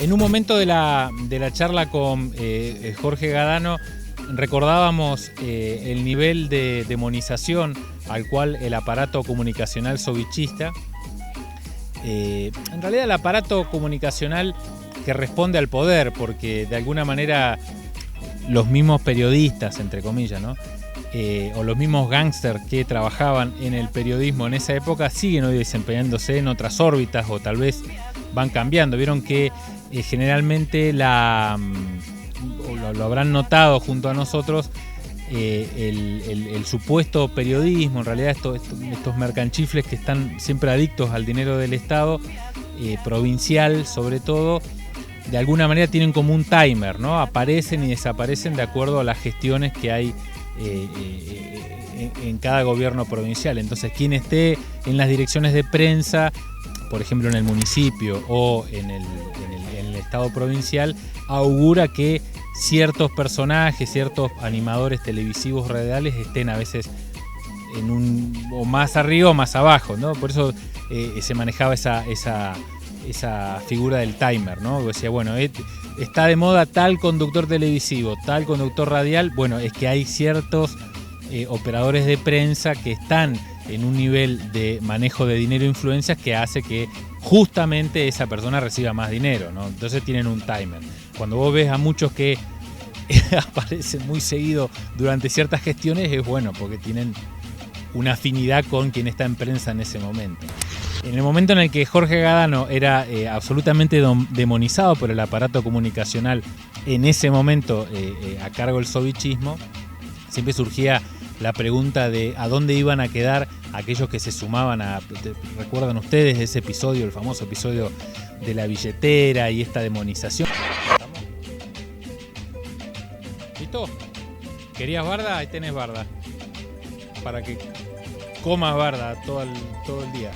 En un momento de la charla con Jorge Gadano recordábamos el nivel de demonización al cual el aparato comunicacional sovichista, en realidad el aparato comunicacional que responde al poder, porque de alguna manera los mismos periodistas, entre comillas, ¿no? O los mismos gángsters que trabajaban en el periodismo en esa época siguen hoy desempeñándose en otras órbitas o tal vez van cambiando. Vieron que generalmente lo habrán notado junto a nosotros, el supuesto periodismo, en realidad estos mercanchifles que están siempre adictos al dinero del Estado, provincial sobre todo, de alguna manera tienen como un timer, ¿no? Aparecen y desaparecen de acuerdo a las gestiones que hay en cada gobierno provincial. Entonces, quien esté en las direcciones de prensa, por ejemplo en el municipio o en el estado provincial, augura que ciertos personajes, ciertos animadores televisivos radiales estén a veces en o más arriba o más abajo, ¿no? Por eso se manejaba esa figura del timer, ¿no? Decía, bueno, está de moda tal conductor televisivo, tal conductor radial. Bueno, es que hay ciertos operadores de prensa que están en un nivel de manejo de dinero e influencias que hace que justamente esa persona reciba más dinero, ¿no? Entonces tienen un timer. Cuando vos ves a muchos que aparecen muy seguido durante ciertas gestiones, es bueno, porque tienen una afinidad con quien está en prensa en ese momento. En el momento en el que Jorge Gadano era absolutamente demonizado por el aparato comunicacional, en ese momento a cargo del sovichismo, siempre surgía la pregunta de a dónde iban a quedar aquellos que se sumaban ¿recuerdan ustedes ese episodio, el famoso episodio de la billetera y esta demonización? ¿Listo? ¿Querías barda? Ahí tenés barda. Para que comas barda todo el día.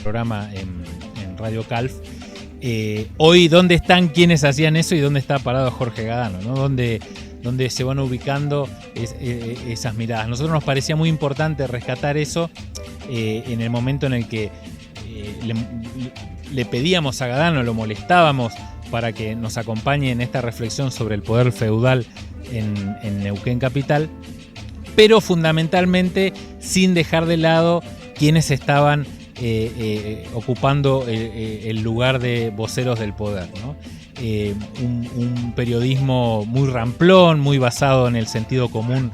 Programa en Radio Calf. Hoy, ¿dónde están quienes hacían eso y dónde está parado Jorge Gadano, ¿no? ¿Dónde se van ubicando esas miradas? A nosotros nos parecía muy importante rescatar eso en el momento en el que le pedíamos a Gadano, lo molestábamos para que nos acompañe en esta reflexión sobre el poder feudal en Neuquén Capital, pero fundamentalmente sin dejar de lado quienes estaban ocupando el lugar de voceros del poder, ¿no? Un periodismo muy ramplón, muy basado en el sentido común,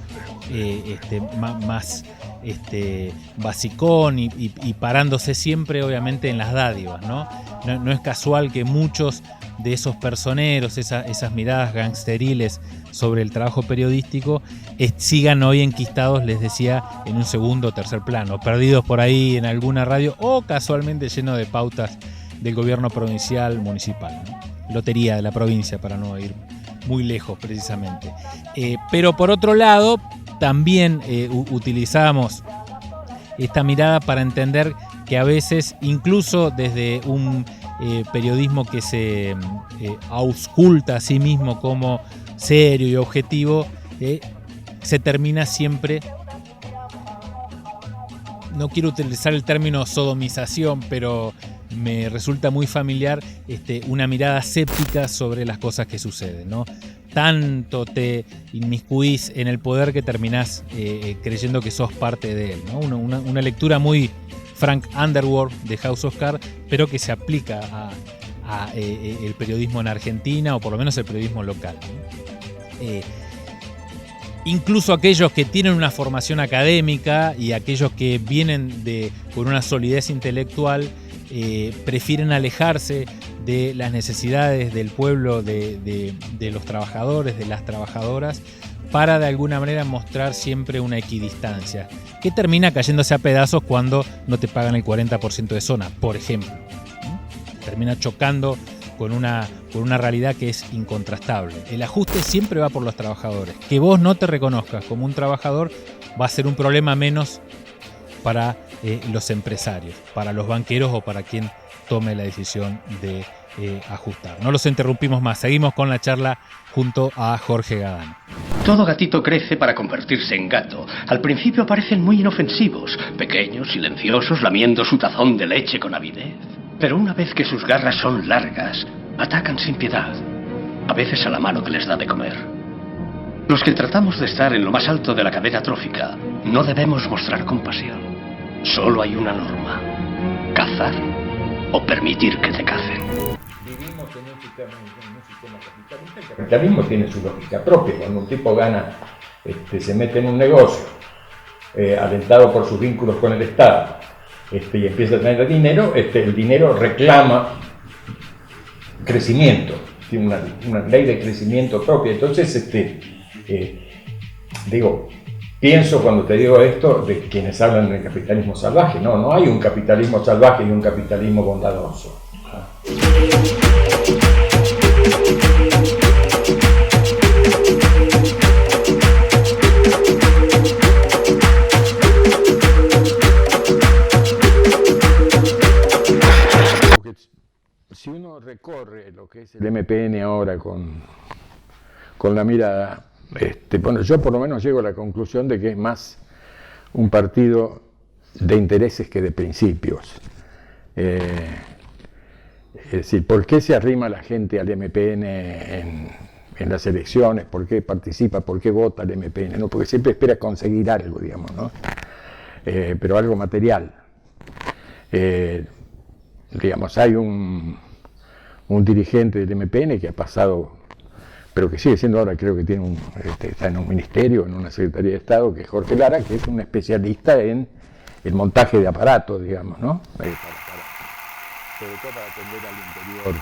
más basicón y parándose siempre obviamente en las dádivas, ¿no? No es casual que muchos de esos personeros, esas miradas gangsteriles sobre el trabajo periodístico, sigan hoy enquistados, les decía, en un segundo o tercer plano, perdidos por ahí en alguna radio o casualmente llenos de pautas del gobierno provincial, municipal, ¿no? Lotería de la provincia, para no ir muy lejos precisamente. Pero por otro lado, también utilizamos esta mirada para entender que a veces, incluso desde un periodismo que se ausculta a sí mismo como serio y objetivo, se termina siempre, no quiero utilizar el término sodomización, pero me resulta muy familiar, una mirada séptica sobre las cosas que suceden, ¿no? Tanto te inmiscuís en el poder que terminás creyendo que sos parte de él, ¿no? Una lectura muy Frank Underwood de House of Cards, pero que se aplica a el periodismo en Argentina, o por lo menos el periodismo local, ¿no? Incluso aquellos que tienen una formación académica y aquellos que vienen con una solidez intelectual, prefieren alejarse de las necesidades del pueblo, de los trabajadores, de las trabajadoras, para de alguna manera mostrar siempre una equidistancia, que termina cayéndose a pedazos cuando no te pagan el 40% de zona, por ejemplo. Termina chocando con una realidad que es incontrastable. El ajuste siempre va por los trabajadores. Que vos no te reconozcas como un trabajador va a ser un problema menos para los empresarios, para los banqueros o para quien tome la decisión de ajustar. No los interrumpimos más, seguimos con la charla junto a Jorge Gadano. Todo gatito crece para convertirse en gato. Al principio parecen muy inofensivos, pequeños, silenciosos, lamiendo su tazón de leche con avidez. Pero una vez que sus garras son largas, atacan sin piedad, a veces a la mano que les da de comer. Los que tratamos de estar en lo más alto de la cadena trófica, no debemos mostrar compasión. Solo hay una norma: cazar o permitir que te cacen. Vivimos en un sistema capitalista. El capitalismo tiene su lógica propia. Cuando un tipo gana, se mete en un negocio, alentado por sus vínculos con el Estado, y empieza a tener dinero, el dinero reclama crecimiento, tiene una ley de crecimiento propia. Entonces, pienso cuando te digo esto de quienes hablan del capitalismo salvaje. No hay un capitalismo salvaje y un capitalismo bondadoso. Si uno recorre lo que es el MPN ahora con la mirada, bueno, yo por lo menos llego a la conclusión de que es más un partido de intereses que de principios. Es decir, ¿por qué se arrima la gente al MPN en las elecciones? ¿Por qué participa? ¿Por qué vota al MPN? No, porque siempre espera conseguir algo, digamos, ¿no? Pero algo material. Digamos, hay un dirigente del MPN que ha pasado, pero que sigue siendo ahora, creo que tiene está en un ministerio, en una Secretaría de Estado, que es Jorge Lara, que es un especialista en el montaje de aparatos, digamos, ¿no? Sobre todo para atender al interior.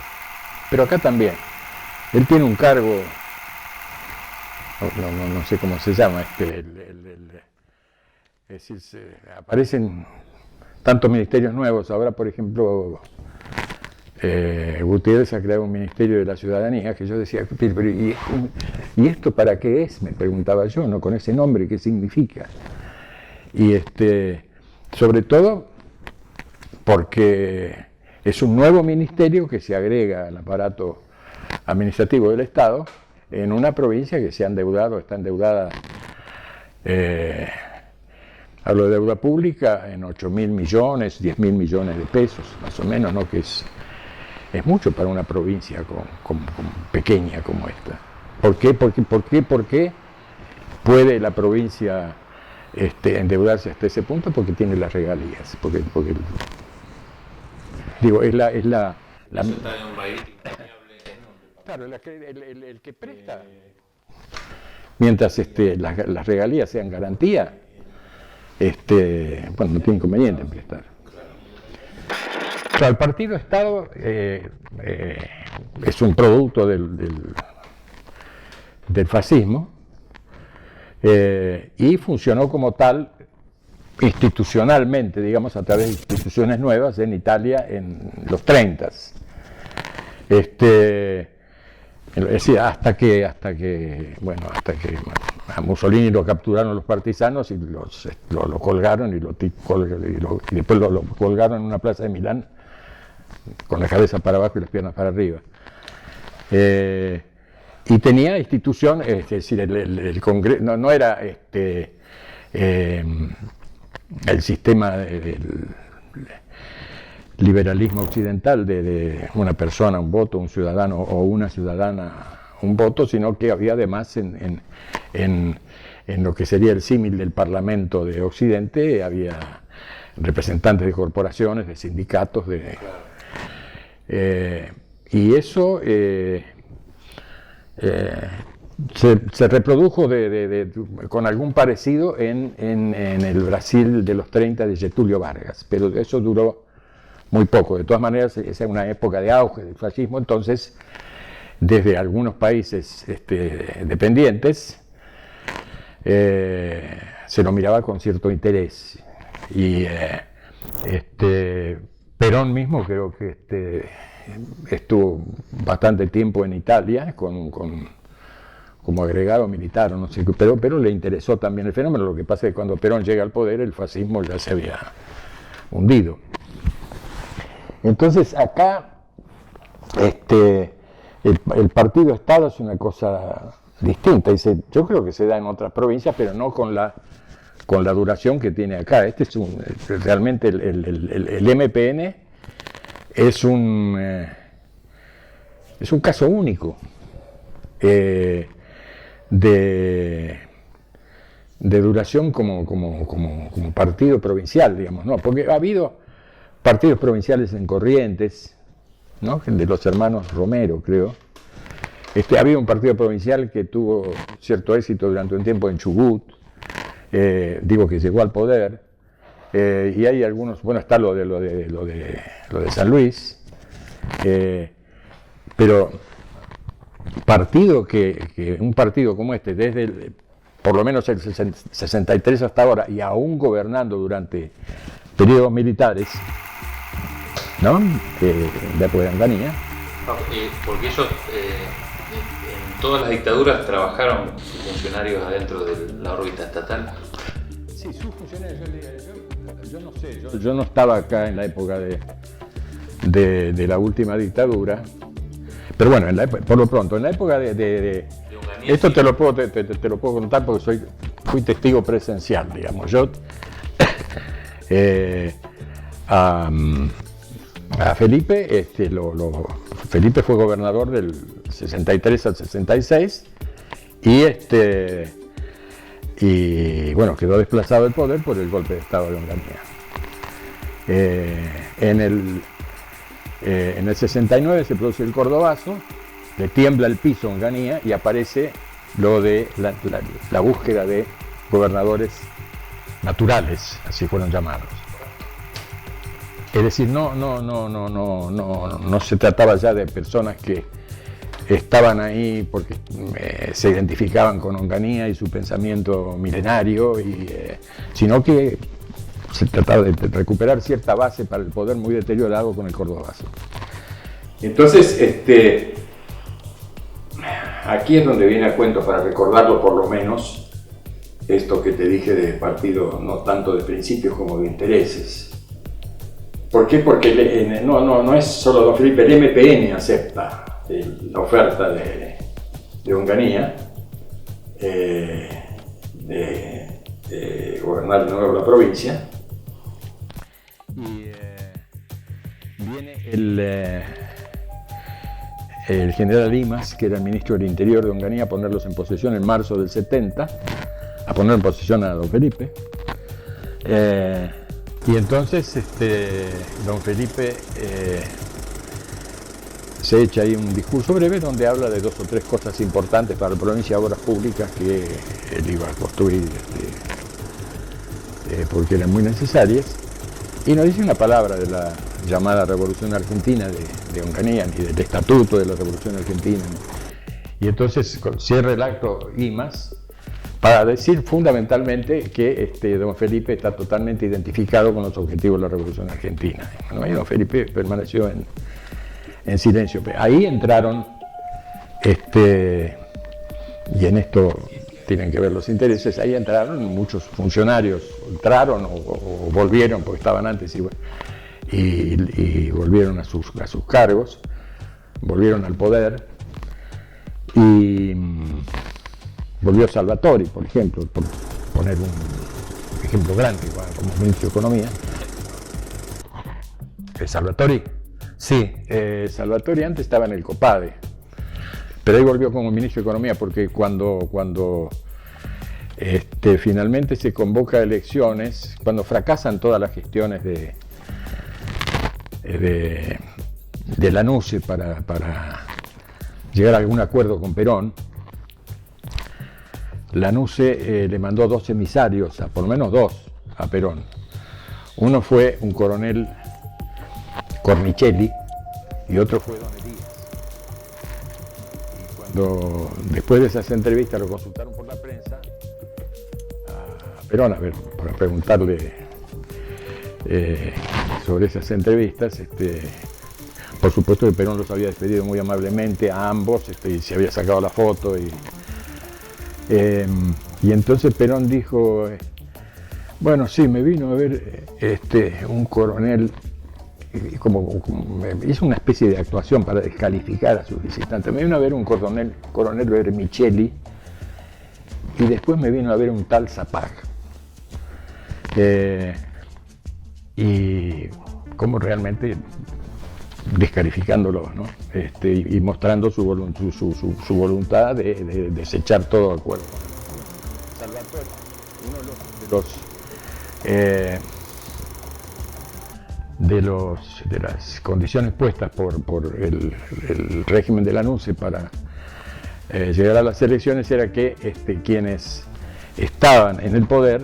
Pero acá también. Él tiene un cargo, no sé cómo se llama, es decir, aparecen tantos ministerios nuevos. Ahora, por ejemplo, Gutiérrez ha creado un ministerio de la ciudadanía, que yo decía, pero ¿y esto para qué es? Me preguntaba yo, ¿no? Con ese nombre, ¿qué significa? Y sobre todo porque es un nuevo ministerio que se agrega al aparato administrativo del Estado en una provincia que se ha endeudado, está endeudada, hablo de deuda pública, en 8.000 millones, 10.000 millones de pesos, más o menos, ¿no? Que es mucho para una provincia pequeña como esta. ¿Por qué puede la provincia endeudarse hasta ese punto? Porque tiene las regalías. Porque digo, es la claro, el que presta. Mientras las regalías sean garantía, bueno, no tiene inconveniente en prestar. Claro, el partido Estado es un producto del fascismo y funcionó como tal institucionalmente, digamos, a través de instituciones nuevas en Italia en los 30. Es decir, hasta que a Mussolini lo capturaron los partisanos y lo colgaron y después lo colgaron en una plaza de Milán con la cabeza para abajo y las piernas para arriba. Y tenía institución, es decir, el Congreso no era el sistema del liberalismo occidental de una persona un voto, un ciudadano o una ciudadana un voto, sino que había además en lo que sería el símil del Parlamento de Occidente, había representantes de corporaciones, de sindicatos, y eso se reprodujo con algún parecido en el Brasil de los 30 de Getúlio Vargas, pero eso duró muy poco. De todas maneras, esa es una época de auge del fascismo, entonces desde algunos países dependientes se lo miraba con cierto interés. Y Perón mismo creo que estuvo bastante tiempo en Italia como agregado militar, o no sé, pero le interesó también el fenómeno. Lo que pasa es que cuando Perón llega al poder, el fascismo ya se había hundido. Entonces acá el partido Estado es una cosa distinta, yo creo que se da en otras provincias, pero no con la duración que tiene acá. Realmente el MPN es un caso único de duración como partido provincial, digamos, ¿no? Porque ha habido partidos provinciales en Corrientes, ¿no? De los hermanos Romero, creo. Ha habido un partido provincial que tuvo cierto éxito durante un tiempo en Chubut, digo que llegó al poder, y hay algunos, bueno, está lo de San Luis, pero un partido como este, desde por lo menos el 63 hasta ahora, y aún gobernando durante periodos militares, ¿no? De época de Onganía. Porque ellos en todas las dictaduras trabajaron funcionarios adentro de la órbita estatal. Sí, sus funcionarios, yo no sé, yo no estaba acá en la época de la última dictadura, pero bueno, por lo pronto, en la época de esto te lo puedo contar porque fui testigo presencial, digamos. Yo a Felipe, Felipe fue gobernador del 63 al 66 y bueno, quedó desplazado del poder por el golpe de Estado de Onganía. En el 69 se produce el Cordobazo, le tiembla el piso a Onganía y aparece lo de la búsqueda de gobernadores naturales, así fueron llamados. Es decir, no se trataba ya de personas que estaban ahí porque se identificaban con Onganía y su pensamiento milenario, sino que se trataba de recuperar cierta base para el poder muy deteriorado con el Cordobazo. Entonces, aquí es donde viene a cuento, para recordarlo por lo menos, esto que te dije de partido no tanto de principios como de intereses. ¿Por qué? Porque no es solo don Felipe, el MPN acepta la oferta de Onganía de gobernar de nuevo la provincia. Y viene el general Limas, que era el ministro del Interior de Onganía, a ponerlos en posesión en marzo del 70, a poner en posesión a don Felipe. Y entonces don Felipe se echa ahí un discurso breve donde habla de 2 o 3 cosas importantes para la provincia, obras públicas que él iba a construir porque eran muy necesarias, y no dice una palabra de la llamada Revolución Argentina de Onganía, ni del Estatuto de la Revolución Argentina. Y entonces cierra el acto Limas para decir fundamentalmente que don Felipe está totalmente identificado con los objetivos de la Revolución Argentina. Bueno, y don Felipe permaneció en silencio. Ahí entraron, y en esto tienen que ver los intereses, ahí entraron muchos funcionarios, entraron o volvieron, porque estaban antes, y volvieron a sus cargos, volvieron al poder, y volvió Salvatori, por ejemplo, por poner un ejemplo grande, como ministro de Economía. Salvatori, sí, Salvatori antes estaba en el COPADE, pero ahí volvió como ministro de Economía, porque cuando finalmente se convoca a elecciones, cuando fracasan todas las gestiones de la NUCE para llegar a algún acuerdo con Perón, la NUCE le mandó 2 emisarios, por lo menos 2, a Perón. Uno fue un coronel Cornicelli y otro fue don Elías. Y cuando después de esas entrevistas lo consultaron por la prensa a Perón, para preguntarle sobre esas entrevistas, por supuesto que Perón los había despedido muy amablemente a ambos, y se había sacado la foto, y entonces Perón dijo, bueno, sí, me vino a ver un coronel, hizo una especie de actuación para descalificar a sus visitantes. Me vino a ver un coronel Vermicelli, y después me vino a ver un tal Zapag. Y como realmente descalificándolo, ¿no? Y mostrando su voluntad de desechar todo acuerdo. Salvatore, uno de las condiciones puestas por el régimen de la NUCE para llegar a las elecciones era que quienes estaban en el poder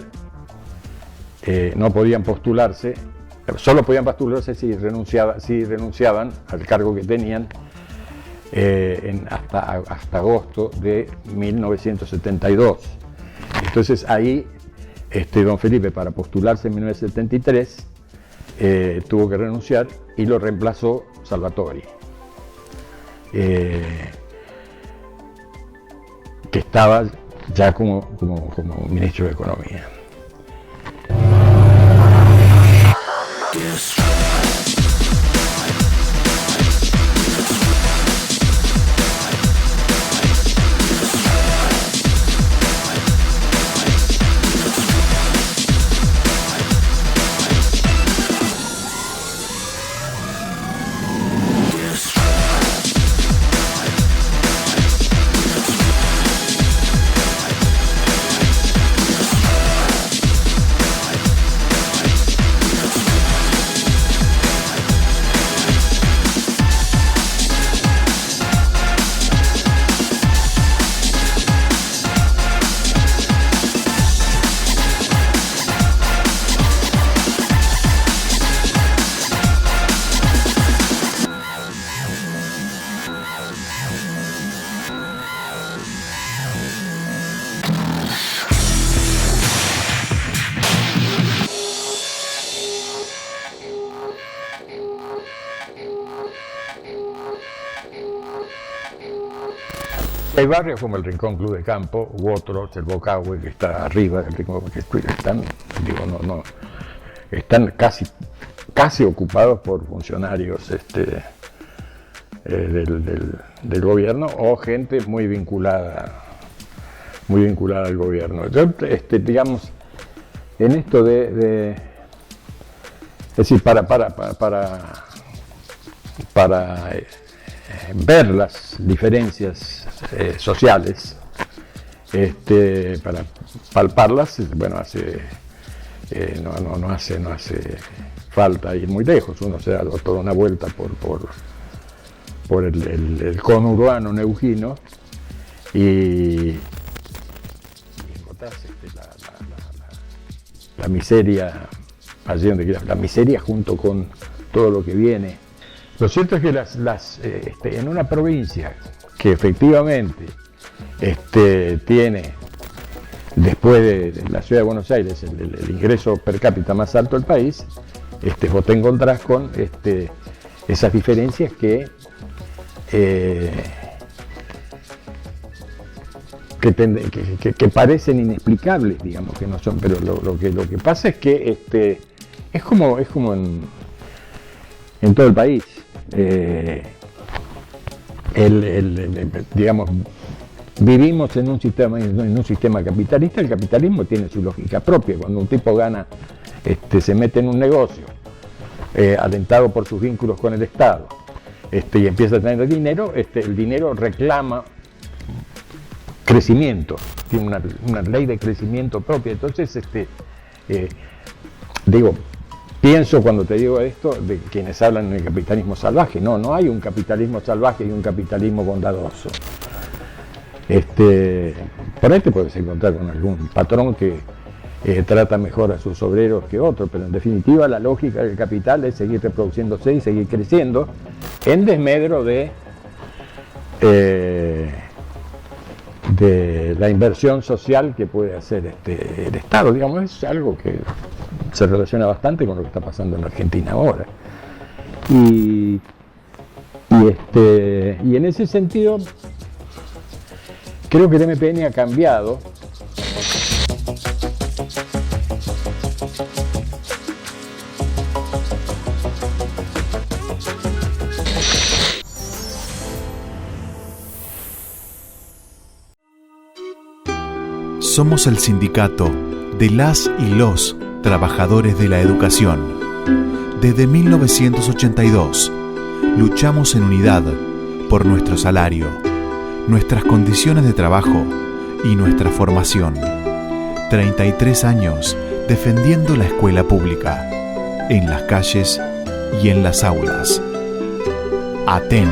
no podían postularse, solo podían postularse si renunciaban al cargo que tenían hasta agosto de 1972. Entonces ahí don Felipe, para postularse en 1973, tuvo que renunciar y lo reemplazó Salvatori, que estaba ya como ministro de Economía. Hay barrios como el Rincón Club de Campo u otros, el Bocahue, que está arriba del Rincón, que están casi ocupados por funcionarios del gobierno o gente muy vinculada al gobierno. Yo, digamos, en esto es decir, para ver las diferencias sociales, para palparlas, bueno, no hace falta ir muy lejos. Uno se da toda una vuelta por el conurbano neuquino y encontrás la miseria allí donde quieras, la miseria junto con todo lo que viene. Lo cierto es que en una provincia que efectivamente tiene, después de la ciudad de Buenos Aires, el ingreso per cápita más alto del país, vos te encontrás con esas diferencias que parecen inexplicables, digamos, que no son, pero lo que pasa es que es como en todo el país. Digamos, vivimos en un sistema capitalista. El capitalismo tiene su lógica propia. Cuando un tipo gana, se mete en un negocio, alentado por sus vínculos con el Estado, y empieza a tener dinero, el dinero reclama crecimiento, tiene una ley de crecimiento propia. Entonces, pienso cuando te digo esto de quienes hablan del capitalismo salvaje. No hay un capitalismo salvaje y un capitalismo bondadoso. Por ahí te puedes encontrar con algún patrón que trata mejor a sus obreros que otros, pero en definitiva la lógica del capital es seguir reproduciéndose y seguir creciendo en desmedro de la inversión social que puede hacer el Estado. Digamos, es algo que se relaciona bastante con lo que está pasando en Argentina ahora. Y en ese sentido, creo que el MPN ha cambiado. Somos el sindicato de las y los trabajadores de la educación. Desde 1982, luchamos en unidad por nuestro salario, nuestras condiciones de trabajo y nuestra formación. 33 años defendiendo la escuela pública, en las calles y en las aulas. ATEN.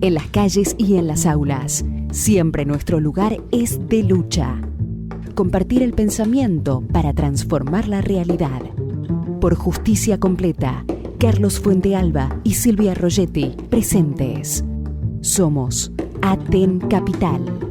En las calles y en las aulas, siempre nuestro lugar es de lucha. Compartir el pensamiento para transformar la realidad. Por Justicia Completa, Carlos Fuentealba y Silvia Rogetti, presentes. Somos ATEN Capital.